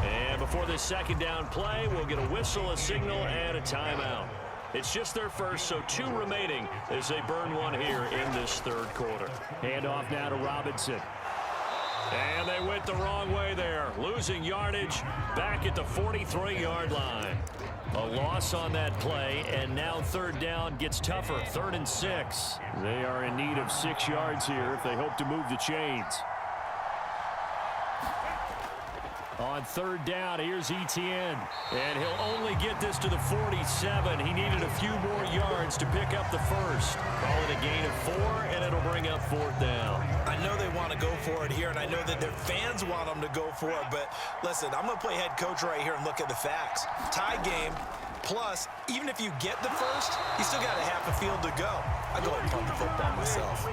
And before this second down play, we'll get a whistle, a signal, and a timeout. It's just their first, so 2 remaining as they burn 1 here in this 3rd quarter. Hand off now to Robinson. And they went the wrong way there, losing yardage back at the 43-yard line. A loss on that play, and now 3rd down gets tougher, 3rd and 6. They are in need of 6 yards here if they hope to move the chains. On 3rd down, here's Etienne. And he'll only get this to the 47. He needed a few more yards to pick up the first. Call it a gain of 4, and it'll bring up 4th down. I know they want to go for it here, and I know that their fans want them to go for it, but listen, I'm going to play head coach right here and look at the facts. Tie game, plus, even if you get the first, you still got a half a field to go. I go ahead and punt the football myself.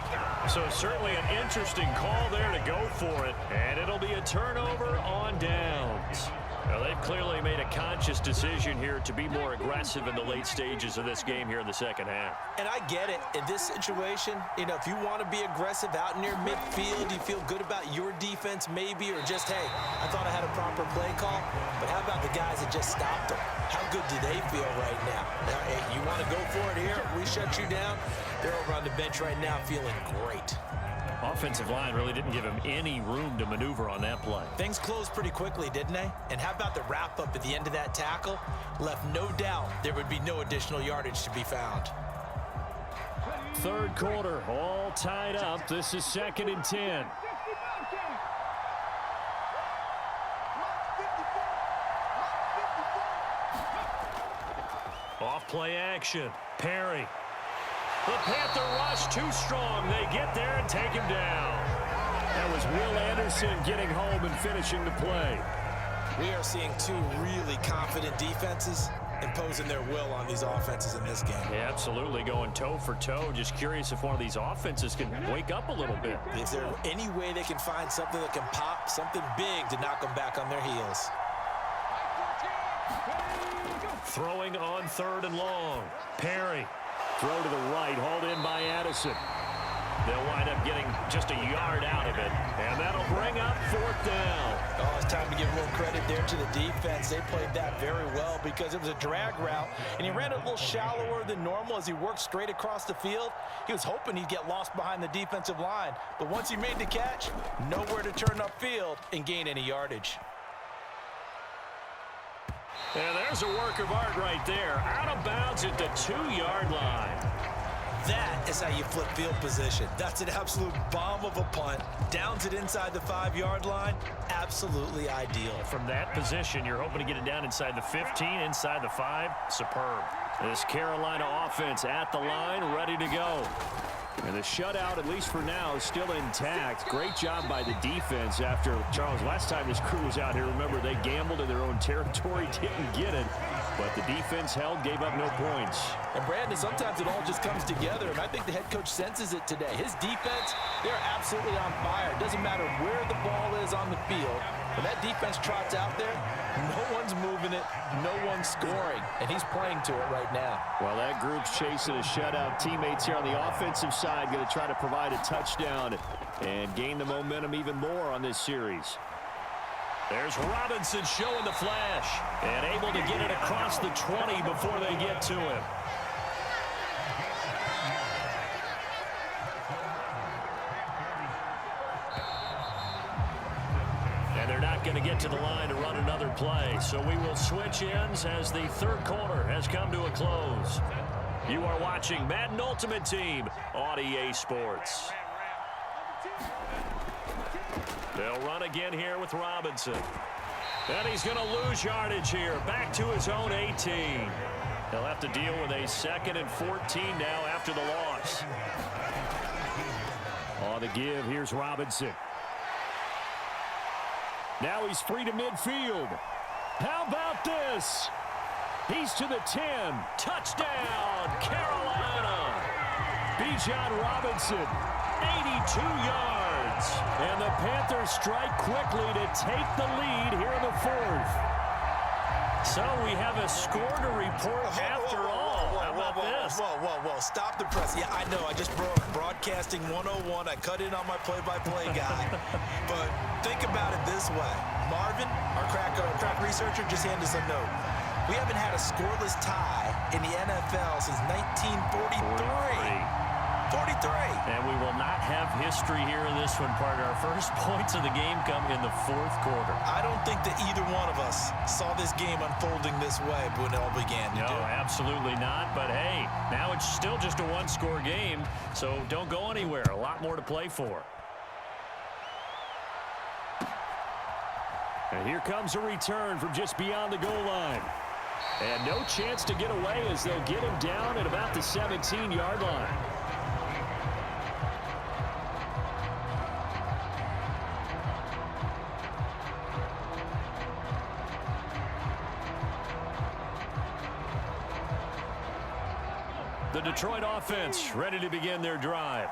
So certainly an interesting call there to go for it, and it'll be a turnover on downs. Now, they've clearly made a conscious decision here to be more aggressive in the late stages of this game here in the second half. And I get it. In this situation, you know, if you want to be aggressive out near midfield, you feel good about your defense maybe, or just, hey, I thought I had a proper play call, but how about the guys that just stopped them? How good do they feel right now? Hey, you want to go for it here? We shut you down? They're over on the bench right now feeling great. Offensive line really didn't give him any room to maneuver on that play. Things closed pretty quickly, didn't they? And how about the wrap-up at the end of that tackle? Left no doubt there would be no additional yardage to be found. 3rd quarter, all tied up. This is 2nd and 10. Off play action. Perry. The Panther rush too strong. They get there and take him down. That was Will Anderson getting home and finishing the play. We are seeing two really confident defenses imposing their will on these offenses in this game. Yeah, absolutely, going toe for toe. Just curious if one of these offenses can wake up a little bit. Is there any way they can find something that can pop, something big to knock them back on their heels? Throwing on 3rd and long. Perry. Throw to the right, hauled in by Addison. They'll wind up getting just a yard out of it, and that'll bring up 4th down. Oh, it's time to give a little credit there to the defense. They played that very well because it was a drag route, and he ran it a little shallower than normal as he worked straight across the field. He was hoping he'd get lost behind the defensive line, but once he made the catch, nowhere to turn upfield and gain any yardage. And there's a work of art right there. Out of bounds at the 2-yard line. That is how you flip field position. That's an absolute bomb of a punt. Downs it inside the 5-yard line. Absolutely ideal. From that position, you're hoping to get it down inside the 15, inside the 5. Superb. This Carolina offense at the line, ready to go. And the shutout, at least for now, is still intact. Great job by the defense after, Charles, last time this crew was out here, remember, they gambled in their own territory, didn't get it. But the defense held, gave up no points. And Brandon, sometimes it all just comes together, and I think the head coach senses it today. His defense, they're absolutely on fire. It doesn't matter where the ball is on the field. When that defense trots out there, no one's moving it, no one's scoring, and he's playing to it right now. Well, that group's chasing a shutout. Teammates here on the offensive side going to try to provide a touchdown and gain the momentum even more on this series. There's Robinson showing the flash and able to get it across the 20 before they get to him. And they're not going to get to the line to run another play. So we will switch ends as the 3rd quarter has come to a close. You are watching Madden Ultimate Team on EA Sports. They'll run again here with Robinson. And he's going to lose yardage here. Back to his own 18. He'll have to deal with a 2nd and 14 now after the loss. On the give, here's Robinson. Now he's free to midfield. How about this? He's to the 10. Touchdown, Carolina. Bijan Robinson, 82 yards. And the Panthers strike quickly to take the lead here in the 4th. So we have a score to report after all. How about this? Whoa. Stop the press. Yeah, I know. I just broadcasting 101. I cut in on my play-by-play guy. But think about it this way. Marvin, our crack researcher, just handed us a note. We haven't had a scoreless tie in the NFL since 1943. 43. And we will not have history here in this one, partner. Our first points of the game come in the 4th quarter. I don't think that either one of us saw this game unfolding this way when it all began. No, absolutely not. But, hey, now it's still just a 1-score game, so don't go anywhere. A lot more to play for. And here comes a return from just beyond the goal line. And no chance to get away as they'll get him down at about the 17-yard line. The Detroit offense ready to begin their drive.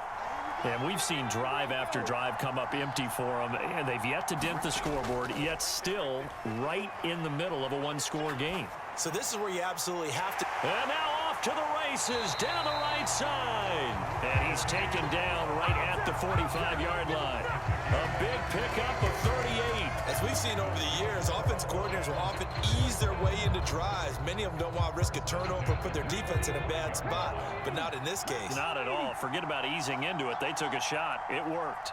And we've seen drive after drive come up empty for them, and they've yet to dent the scoreboard, yet still right in the middle of a 1-score game. So this is where you absolutely have to. And now off to the races down the right side. And he's taken down right at the 45-yard line. A big pickup of 38. As we've seen over the years, offense coordinators will often ease their way into drives. Many of them don't want to risk a turnover or put their defense in a bad spot, but not in this case. Not at all. Forget about easing into it. They took a shot. It worked.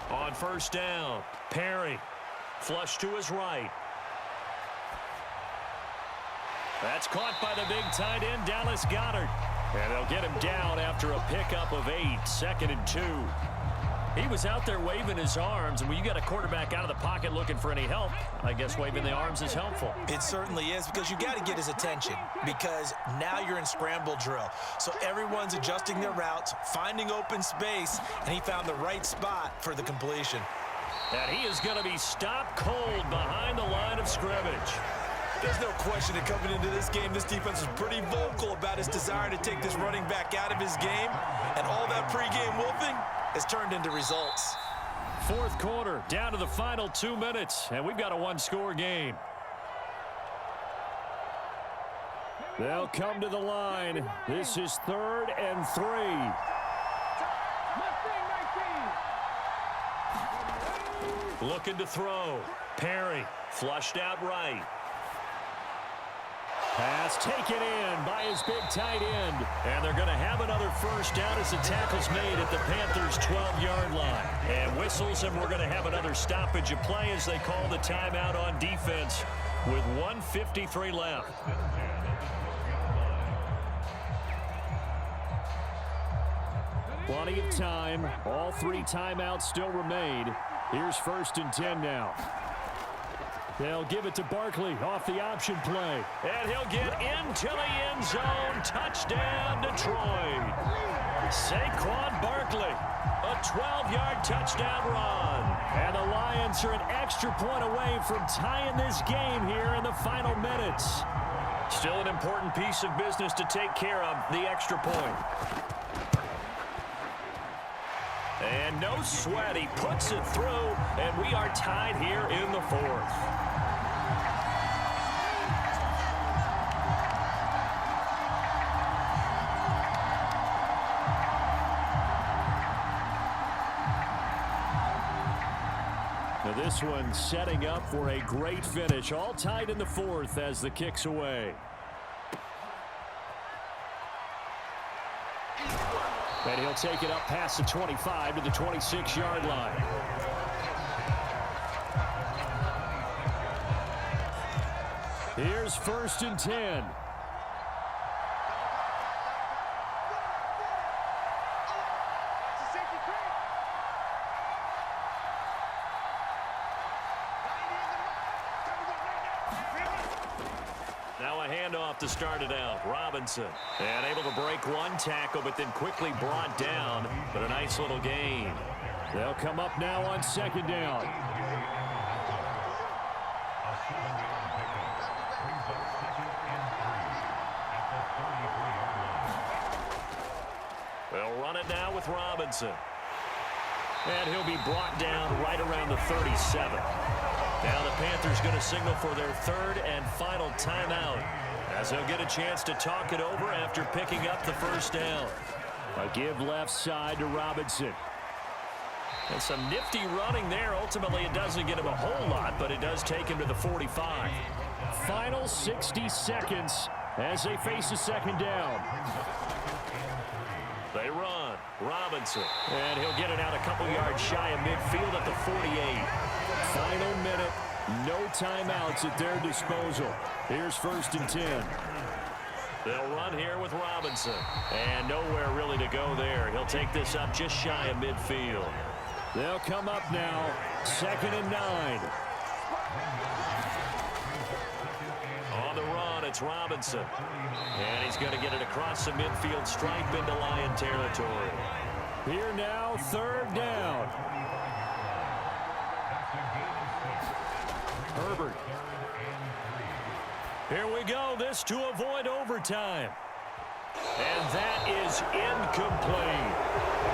On 1st down, Perry, flush to his right. That's caught by the big tight end, Dallas Goedert. And they'll get him down after a pickup of 8, 2nd and 2. He was out there waving his arms, and when you got a quarterback out of the pocket looking for any help, I guess waving the arms is helpful. It certainly is, because you got to get his attention, because now you're in scramble drill. So everyone's adjusting their routes, finding open space, and he found the right spot for the completion. And he is going to be stopped cold behind the line of scrimmage. There's no question that coming into this game, this defense was pretty vocal about his desire to take this running back out of his game, and all that pregame wolfing has turned into results. Fourth quarter, down to the final 2 minutes, and we've got a one-score game. They'll come to the line. This is 3rd and 3. Looking to throw. Perry flushed out right. Pass taken in by his big tight end. And they're going to have another first down as the tackle's made at the Panthers' 12-yard line. And whistles, and we're going to have another stoppage of play as they call the timeout on defense with 1:53 left. Plenty of time. All 3 timeouts still remain. Here's 1st and 10 now. They'll give it to Barkley off the option play. And he'll get into the end zone. Touchdown, Detroit. Saquon Barkley, a 12-yard touchdown run. And the Lions are an extra point away from tying this game here in the final minutes. Still an important piece of business to take care of, the extra point. And no sweat, he puts it through, and we are tied here in the 4th. Now this one setting up for a great finish, all tied in the 4th as the kick's away. And he'll take it up past the 25 to the 26-yard line. Here's 1st and 10. Now a handoff to start it out. Robinson. And able to break one tackle, but then quickly brought down. But a nice little gain. They'll come up now on 2nd down. They'll run it now with Robinson. And he'll be brought down right around the 37. Now the Panthers going to signal for their 3rd and final timeout as they'll get a chance to talk it over after picking up the first down. A give left side to Robinson. And some nifty running there. Ultimately, it doesn't get him a whole lot, but it does take him to the 45. Final 60 seconds as they face a 2nd down. They run. Robinson. And he'll get it out a couple yards shy of midfield at the 48. Final minute. No timeouts at their disposal. Here's 1st and 10. They'll run here with Robinson. And nowhere really to go there. He'll take this up just shy of midfield. They'll come up now. 2nd and 9. On the run, it's Robinson. And he's going to get it across the midfield stripe into Lion territory. Here now, 3rd down. Herbert. Here we go. This to avoid overtime. And that is incomplete.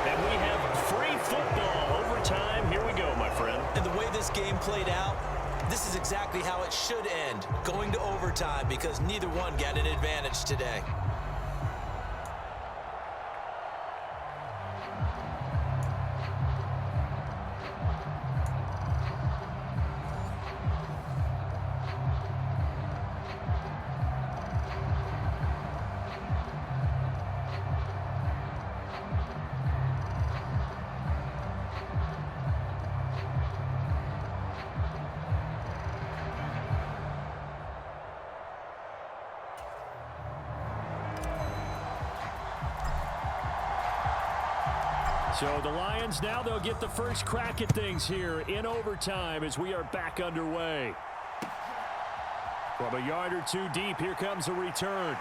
And we have free football. Overtime. Here we go, my friend. And the way this game played out, this is exactly how it should end, going to overtime, because neither one got an advantage today. So the Lions now, they'll get the first crack at things here in overtime as we are back underway. From a yard or two deep, here comes a return.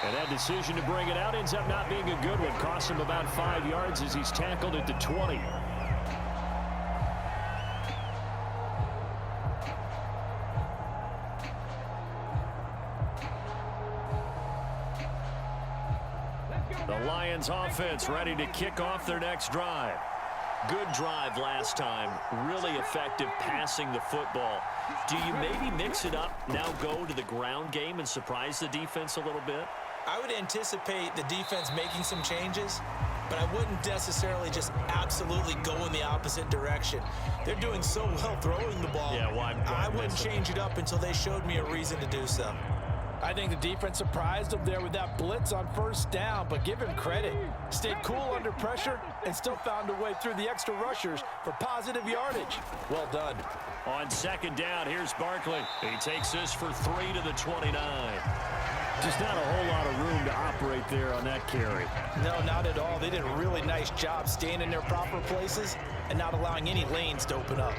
And that decision to bring it out ends up not being a good one. Costs him about 5 yards as he's tackled at the 20. The Lions offense ready to kick off their next drive. Good drive last time. Really effective passing the football. Do you maybe mix it up, now go to the ground game and surprise the defense a little bit? I would anticipate the defense making some changes, but I wouldn't necessarily just absolutely go in the opposite direction. They're doing so well throwing the ball. Yeah, well, I wouldn't change it up until they showed me a reason to do so. I think the defense surprised him there with that blitz on first down, but give him credit. Stayed cool under pressure and still found a way through the extra rushers for positive yardage. Well done. On second down, here's Barkley. He takes this for 3 to the 29. Just not a whole lot of room to operate there on that carry. No, not at all. They did a really nice job staying in their proper places and not allowing any lanes to open up.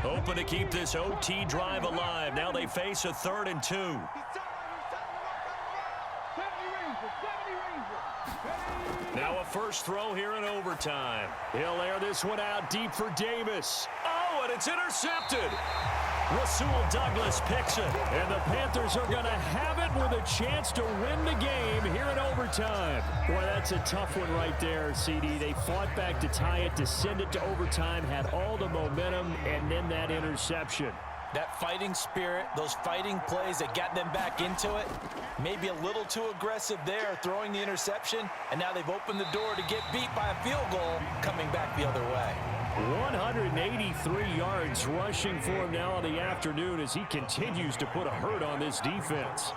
Hoping to keep this OT drive alive. Now they face a 3rd and 2. Now a first throw here in overtime. He'll air this one out deep for Davis. Oh, and it's intercepted. Rasul Douglas picks it. And the Panthers are going to have it with a chance to win the game here in overtime. Boy, that's a tough one right there, CD. They fought back to tie it, to send it to overtime, had all the momentum, and then that interception. That fighting spirit, those fighting plays that got them back into it, maybe a little too aggressive there, throwing the interception, and now they've opened the door to get beat by a field goal coming back the other way. 183 yards rushing for him now in the afternoon as he continues to put a hurt on this defense.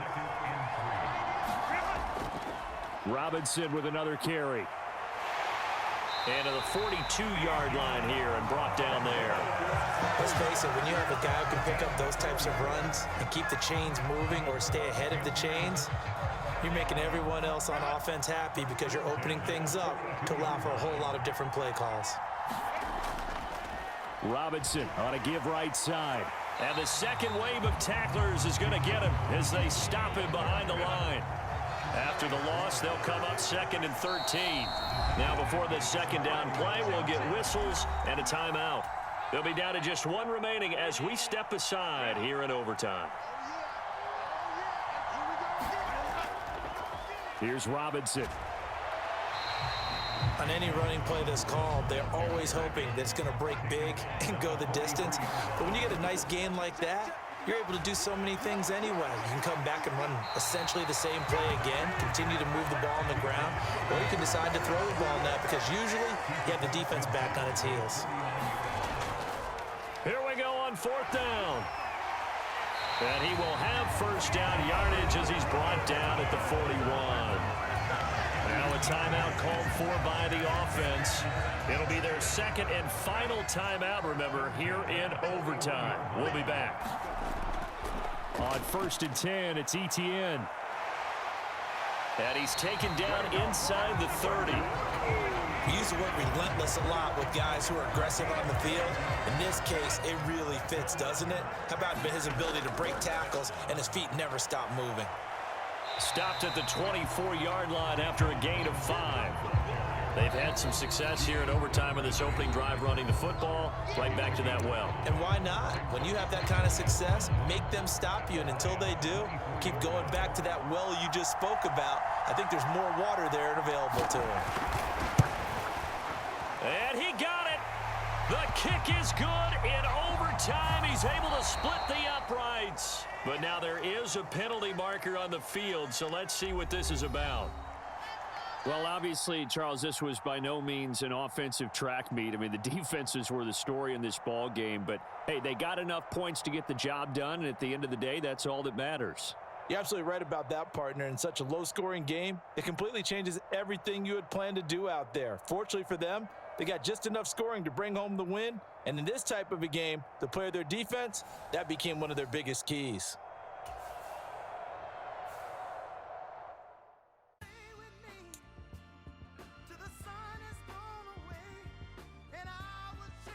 Robinson with another carry. And to the 42-yard line here and brought down there. Let's face it, when you have a guy who can pick up those types of runs and keep the chains moving or stay ahead of the chains, you're making everyone else on offense happy because you're opening things up to allow for a whole lot of different play calls. Robinson on a give right side. And the second wave of tacklers is going to get him as they stop him behind the line. After the loss, they'll come up 2nd and 13. Now before the second down play, we'll get whistles and a timeout. They'll be down to just one remaining as we step aside here in overtime. Here's Robinson. On any running play that's called, they're always hoping that it's going to break big and go the distance. But when you get a nice gain like that, you're able to do so many things anyway. You can come back and run essentially the same play again, continue to move the ball on the ground, or you can decide to throw the ball now because usually you have the defense back on its heels. Here we go on 4th down. And he will have first down yardage as he's brought down at the 41. Now a timeout called for by the offense. It'll be their second and final timeout, remember, here in overtime. We'll be back. On 1st and 10, it's Etienne. And he's taken down inside the 30. We use the word relentless a lot with guys who are aggressive on the field. In this case, it really fits, doesn't it? How about his ability to break tackles and his feet never stop moving? Stopped at the 24-yard line after a gain of 5. They've had some success here in overtime in this opening drive running the football right back to that well. And why not? When you have that kind of success, make them stop you. And until they do, keep going back to that well you just spoke about. I think there's more water there and available to him. And he got it. The kick is good in overtime. He's able to split the uprights. But now there is a penalty marker on the field, so let's see what this is about. Well, obviously, Charles, this was by no means an offensive track meet. I mean, the defenses were the story in this ball game. But, hey, they got enough points to get the job done, and at the end of the day, that's all that matters. You're absolutely right about that, partner. In such a low-scoring game, it completely changes everything you had planned to do out there. Fortunately for them, they got just enough scoring to bring home the win. And in this type of a game, to play their defense, that became one of their biggest keys.